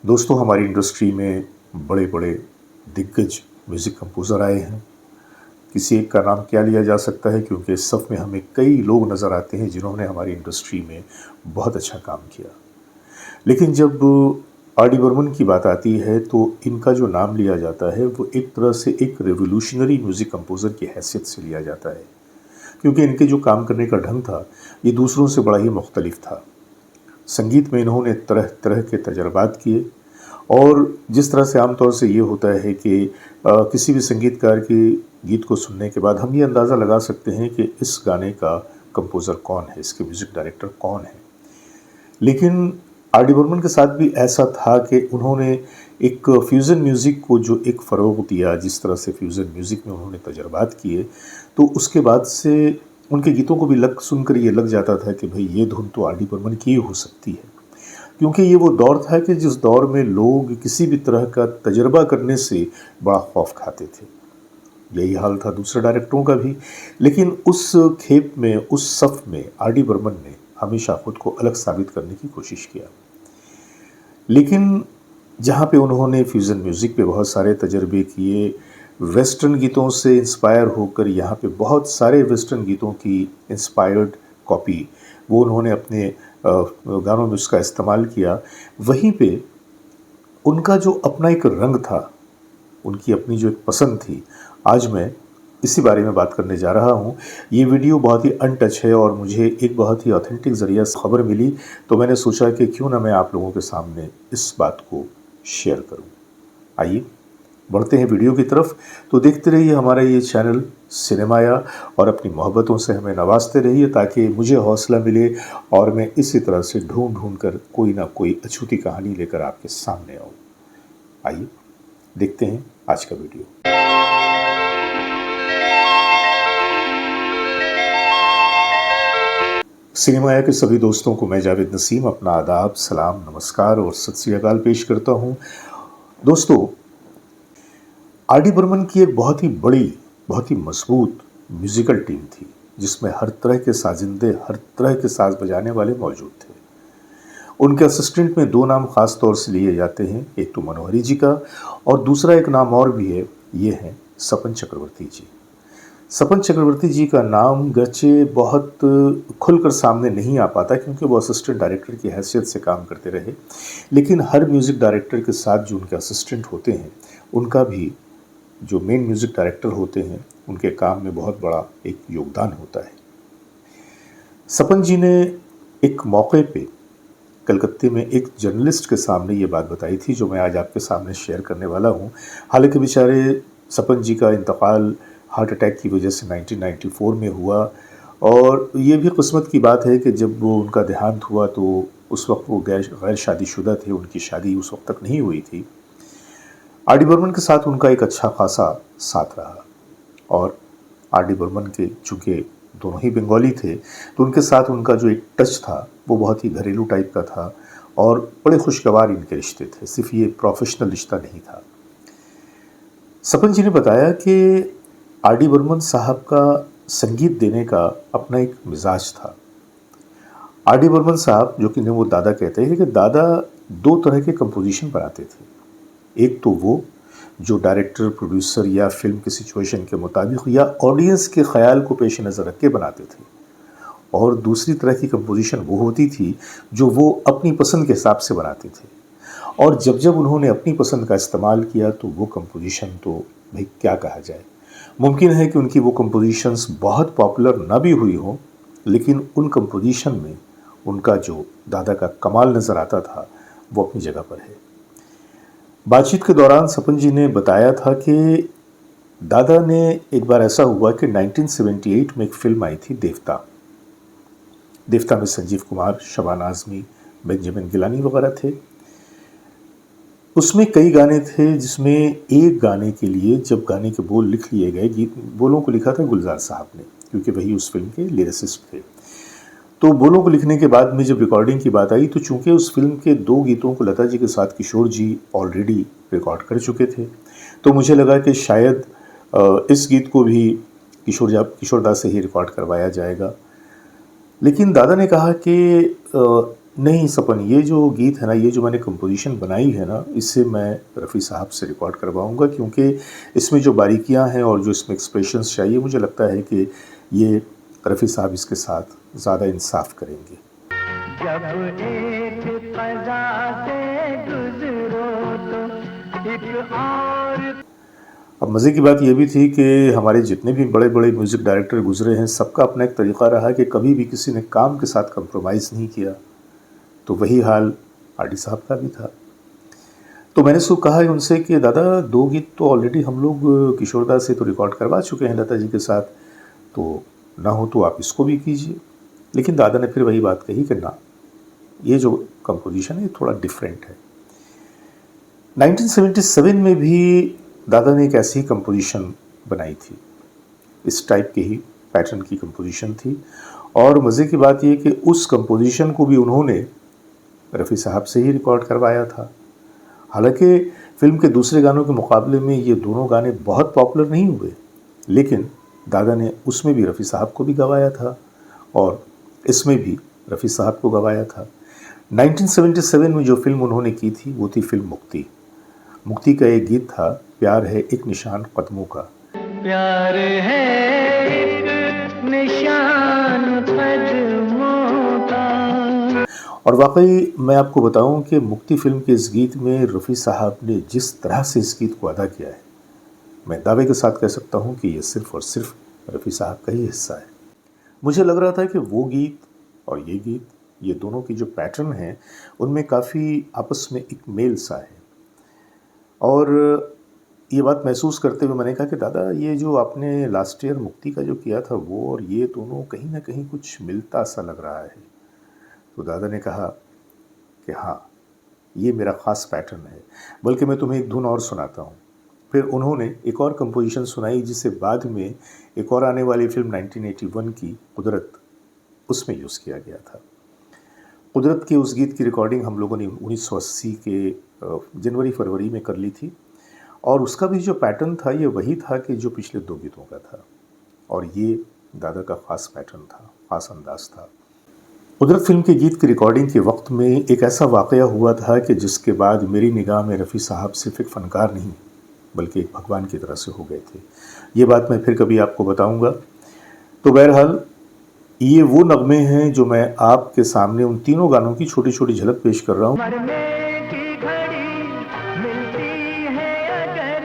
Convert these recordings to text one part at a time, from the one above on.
दोस्तों, हमारी इंडस्ट्री में बड़े-बड़े दिग्गज म्यूज़िक कंपोज़र आए हैं। किसी एक का नाम क्या लिया जा सकता है, क्योंकि इस सब में हमें कई लोग नज़र आते हैं जिन्होंने हमारी इंडस्ट्री में बहुत अच्छा काम किया। लेकिन जब आर डी बर्मन की बात आती है तो इनका जो नाम लिया जाता है वो एक तरह से एक रिवॉल्यूशनरी म्यूज़िक कंपोज़र की हैसियत से लिया जाता है, क्योंकि इनके जो काम करने का ढंग था ये दूसरों से बड़ा ही मुख्तलिफ था। संगीत में इन्होंने तरह-तरह के तजुर्बात किए और जिस तरह से आम तौर से ये होता है कि किसी भी संगीतकार के गीत को सुनने के बाद हम ये अंदाज़ा लगा सकते हैं कि इस गाने का कंपोज़र कौन है, इसके म्यूज़िक डायरेक्टर कौन है। लेकिन आर डी बर्मन के साथ भी ऐसा था कि उन्होंने एक फ्यूज़न म्यूज़िक को जो एक फ़रोग़ दिया, जिस तरह से फ्यूज़न म्यूज़िक में उन्होंने तजुर्बात किए, तो उसके बाद से उनके गीतों को भी सुनकर ये लग जाता था कि भई ये धुन तो आर डी बर्मन की ही हो सकती है। क्योंकि ये वो दौर था कि जिस दौर में लोग किसी भी तरह का तजुर्बा करने से बड़ा खौफ खाते थे। यही हाल था दूसरे डायरेक्टरों का भी, लेकिन उस खेप में, उस सफ़ में आर डी बर्मन ने हमेशा खुद को अलग साबित करने की कोशिश किया। लेकिन जहाँ पे उन्होंने फ्यूज़न म्यूज़िक पे बहुत सारे तजर्बे किए, वेस्टर्न गीतों से इंस्पायर होकर यहाँ पे बहुत सारे वेस्टर्न गीतों की इंस्पायर्ड कॉपी वो उन्होंने अपने गानों में उसका इस्तेमाल किया। वहीं पे उनका जो अपना एक रंग था, उनकी अपनी जो एक पसंद थी, आज मैं इसी बारे में बात करने जा रहा हूँ। ये वीडियो बहुत ही अनटच है और मुझे एक बहुत ही ऑथेंटिक ज़रिया से खबर मिली, तो मैंने सोचा कि क्यों ना मैं आप लोगों के सामने इस बात को शेयर करूँ। आइए बढ़ते हैं वीडियो की तरफ। तो देखते रहिए हमारा ये चैनल सिनेमाया और अपनी मोहब्बतों से हमें नवाजते रहिए, ताकि मुझे हौसला मिले और मैं इसी तरह से ढूंढ कर कोई ना कोई अछूती कहानी लेकर आपके सामने आऊँ। आइए देखते हैं आज का वीडियो। सिनेमाया के सभी दोस्तों को मैं जावेद नसीम अपना आदाब, सलाम, नमस्कार और सत श्री अकाल पेश करता हूँ। दोस्तों, आर डी बर्मन की एक बहुत ही बड़ी, बहुत ही मजबूत म्यूज़िकल टीम थी, जिसमें हर तरह के साजिंदे, हर तरह के साज़ बजाने वाले मौजूद थे। उनके असिस्टेंट में 2 नाम ख़ास तौर से लिए जाते हैं, एक तो मनोहरी जी का और दूसरा एक नाम और भी है, ये हैं सपन चक्रवर्ती जी। सपन चक्रवर्ती जी का नाम गरचे बहुत खुलकर सामने नहीं आ पाता, क्योंकि वो असिस्टेंट डायरेक्टर की हैसियत से काम करते रहे। लेकिन हर म्यूज़िक डायरेक्टर के साथ जो उनके असिस्टेंट होते हैं, उनका भी जो मेन म्यूज़िक डायरेक्टर होते हैं, उनके काम में बहुत बड़ा एक योगदान होता है। सपन जी ने एक मौके पे कलकत्ते में एक जर्नलिस्ट के सामने ये बात बताई थी, जो मैं आज आपके सामने शेयर करने वाला हूँ। हालांकि बेचारे सपन जी का इंतकाल हार्ट अटैक की वजह से 1994 में हुआ, और ये भी किस्मत की बात है कि जब वो उनका देहांत हुआ तो उस वक्त वो गैर शादीशुदा थे, उनकी शादी उस वक्त तक नहीं हुई थी। आर डी बर्मन के साथ उनका एक अच्छा खासा साथ रहा, और आर डी बर्मन के चूँकि दोनों ही बंगाली थे, तो उनके साथ उनका जो एक टच था वो बहुत ही घरेलू टाइप का था और बड़े खुशगवार इनके रिश्ते थे, सिर्फ ये प्रोफेशनल रिश्ता नहीं था। सपन जी ने बताया कि आर डी बर्मन साहब का संगीत देने का अपना एक मिजाज था। आर डी बर्मन साहब, जो कि वो दादा कहते हैं, कि दादा 2 तरह के कंपोजिशन बनाते थे। एक तो वो जो डायरेक्टर, प्रोड्यूसर या फिल्म की सिचुएशन के मुताबिक या ऑडियंस के ख्याल को पेश नज़र रख के बनाते थे, और दूसरी तरह की कंपोजिशन वो होती थी जो वो अपनी पसंद के हिसाब से बनाते थे। और जब जब उन्होंने अपनी पसंद का इस्तेमाल किया तो वो कंपोजिशन तो भाई क्या कहा जाए। मुमकिन है कि उनकी वो कंपोजिशंस बहुत पॉपुलर ना भी हुई हो, लेकिन उन कंपोजिशन में उनका जो दादा का कमाल नज़र आता था वो अपनी जगह पर है। बातचीत के दौरान सपन जी ने बताया था कि दादा ने एक बार ऐसा हुआ कि 1978 में एक फिल्म आई थी देवता। देवता में संजीव कुमार, शबाना आज़मी, बेंजामिन गिलानी वगैरह थे। उसमें कई गाने थे, जिसमें एक गाने के लिए जब गाने के बोल लिख लिए गए, गीत बोलों को लिखा था गुलजार साहब ने, क्योंकि वही उस फिल्म के लिरिसिस्ट थे। तो बोलों को लिखने के बाद में जब रिकॉर्डिंग की बात आई, तो चूंकि उस फिल्म के 2 गीतों को लता जी के साथ किशोर जी ऑलरेडी रिकॉर्ड कर चुके थे, तो मुझे लगा कि शायद इस गीत को भी किशोरदा से ही रिकॉर्ड करवाया जाएगा। लेकिन दादा ने कहा कि नहीं सपन, ये जो गीत है ना, ये जो मैंने कंपोज़िशन बनाई है ना, इसे मैं रफ़ी साहब से रिकॉर्ड करवाऊँगा, क्योंकि इसमें जो बारीकियाँ हैं और जो इसमें एक्सप्रेशंस चाहिए, मुझे लगता है कि ये रफ़ी साहब इसके साथ ज़्यादा इंसाफ़ करेंगे। जब एक क़ज़ा से गुज़रो तो एक और। अब मज़े की बात ये भी थी कि हमारे जितने भी बड़े-बड़े म्यूज़िक डायरेक्टर गुज़रे हैं, सबका अपना एक तरीक़ा रहा कि कभी भी किसी ने काम के साथ कंप्रोमाइज़ नहीं किया। तो वही हाल आर.डी साहब का भी था। तो मैंने उसको कहा उनसे कि दादा 2 गीत तो ऑलरेडी हम लोग किशोरदा से तो रिकॉर्ड करवा चुके हैं लता जी के साथ, तो ना हो तो आप इसको भी कीजिए। लेकिन दादा ने फिर वही बात कही कि ना, ये जो कंपोज़िशन है ये थोड़ा डिफरेंट है। 1977 में भी दादा ने एक ऐसी ही कंपोज़िशन बनाई थी। इस टाइप के ही पैटर्न की कंपोज़िशन थी, और मज़े की बात ये कि उस कंपोज़िशन को भी उन्होंने रफ़ी साहब से ही रिकॉर्ड करवाया था। हालाँकि फ़िल्म के दूसरे गानों के मुकाबले में ये दोनों गाने बहुत पॉपुलर नहीं हुए, लेकिन दादा ने उसमें भी रफ़ी साहब को भी गवाया था और इसमें भी रफ़ी साहब को गवाया था। 1977 में जो फ़िल्म उन्होंने की थी वो थी फ़िल्म मुक्ति। मुक्ति का एक गीत था, प्यार है एक निशान कदमों का। प्यार है एक निशान कदमों का। और वाक़ई मैं आपको बताऊं कि मुक्ति फ़िल्म के इस गीत में रफ़ी साहब ने जिस तरह से इस गीत को अदा किया है, मैं दावे के साथ कह सकता हूं कि ये सिर्फ़ और सिर्फ़ रफ़ी साहब का ही हिस्सा है। मुझे लग रहा था कि वो गीत और ये गीत, ये दोनों की जो पैटर्न है, उनमें काफ़ी आपस में एक मेल सा है। और ये बात महसूस करते हुए मैंने कहा कि दादा ये जो आपने लास्ट ईयर मुक्ति का जो किया था वो और ये दोनों कहीं न कहीं कुछ मिलता सा लग रहा है। तो दादा ने कहा कि हाँ, ये मेरा ख़ास पैटर्न है, बल्कि मैं तुम्हें एक धुन और सुनाता हूँ। फिर उन्होंने एक और कंपोज़िशन सुनाई जिसे बाद में एक और आने वाली फ़िल्म 1981 की कुदरत, उसमें यूज़ किया गया था। कुदरत के उस गीत की रिकॉर्डिंग हम लोगों ने 1980 के जनवरी-फरवरी में कर ली थी, और उसका भी जो पैटर्न था ये वही था कि जो पिछले 2 गीतों का था, और ये दादा का ख़ास पैटर्न था, ख़ास अंदाज़ था। कुदरत फ़िल्म के गीत की रिकॉर्डिंग के वक्त में एक ऐसा वाक़या हुआ था कि जिसके बाद मेरी निगाह में रफ़ी साहब सिर्फ़ एक फ़नकार नहीं, बल्कि एक भगवान की तरह से हो गए थे। ये बात मैं फिर कभी आपको बताऊँगा। तो बहरहाल ये वो नग़्मे हैं जो मैं आपके सामने उन तीनों गानों की छोटी-छोटी झलक पेश कर रहा हूँ। मरने की घड़ी मिलती है अगर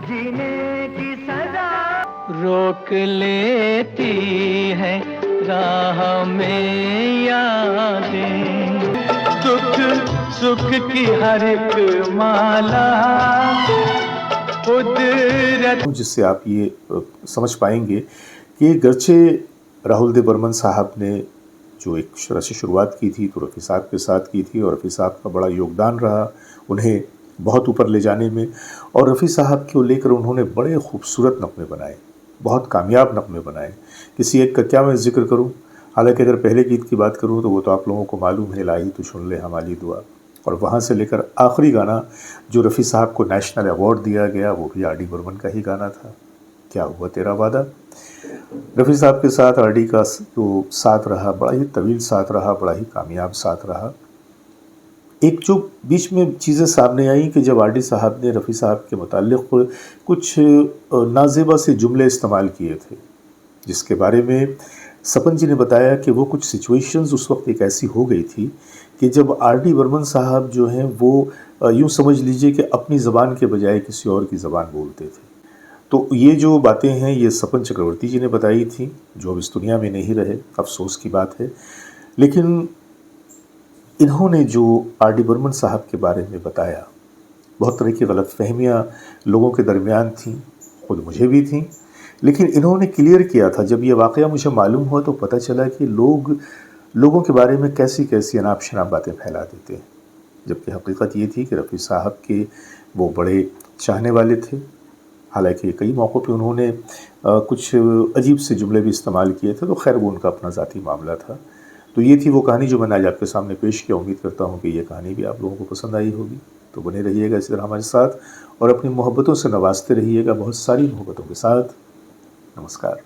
जीने की सजा, रोक लेती है राह में यादें, सुख की हर एक माला कुदरत। जिससे आप ये समझ पाएंगे कि गर्चे राहुल देव बर्मन साहब ने जो एक तरह से शुरुआत की थी तो रफ़ी साहब के साथ की थी, और रफ़ी साहब का बड़ा योगदान रहा उन्हें बहुत ऊपर ले जाने में, और रफ़ी साहब को लेकर उन्होंने बड़े खूबसूरत नग़्मे बनाए, बहुत कामयाब नग़्मे बनाए। किसी एक का क्या मैं ज़िक्र करूं, हालांकि अगर पहले गीत की बात करूं तो वो तो आप लोगों को मालूम है, इलाही तो सुन ले हमारी दुआ, और वहाँ से लेकर आखिरी गाना जो रफ़ी साहब को नेशनल अवार्ड दिया गया वो भी आर.डी. बर्मन का ही गाना था, क्या हुआ तेरा वादा। रफ़ी साहब के साथ आर.डी. का जो साथ रहा बड़ा ही तवील साथ रहा, बड़ा ही कामयाब साथ रहा। एक जो बीच में चीज़ें सामने आई कि जब आर.डी. साहब ने रफ़ी साहब के मुताल्लिक़ कुछ नाज़ेबा से जुमले इस्तेमाल किए थे, जिसके बारे में सपन जी ने बताया कि वो कुछ सिचुएशंस उस वक्त एक ऐसी हो गई थी कि जब आर.डी. बर्मन साहब जो हैं वो यूँ समझ लीजिए कि अपनी ज़बान के बजाय किसी और की ज़बान बोलते थे। तो ये जो बातें हैं ये सपन चक्रवर्ती जी ने बताई थी, जो अब इस दुनिया में नहीं रहे, अफ़सोस की बात है। लेकिन इन्होंने जो आर.डी. बर्मन साहब के बारे में बताया, बहुत तरह की गलतफ़हमियाँ लोगों के दरमियान थीं, खुद मुझे भी थीं, लेकिन इन्होंने क्लियर किया था। जब ये वाक़या मुझे मालूम हुआ तो पता चला कि लोगों के बारे में कैसी-कैसी अनाप-शनाप बातें फैला देते हैं, जबकि हकीकत ये थी कि रफ़ी साहब के वो बड़े चाहने वाले थे। हालाँकि कई मौक़ों पे उन्होंने कुछ अजीब से जुमले भी इस्तेमाल किए थे, तो ख़ैर वो उनका अपना ज़ाती मामला था। तो ये थी वो कहानी जो मैंने आज आपके सामने पेश किया। उम्मीद करता हूँ कि ये कहानी भी आप लोगों को पसंद आई होगी। तो बने रहिएगा इसी तरह हमारे साथ और अपनी मोहब्बतों से नवाज़ते रहिएगा, बहुत सारी मोहब्बतों के साथ। नमस्कार।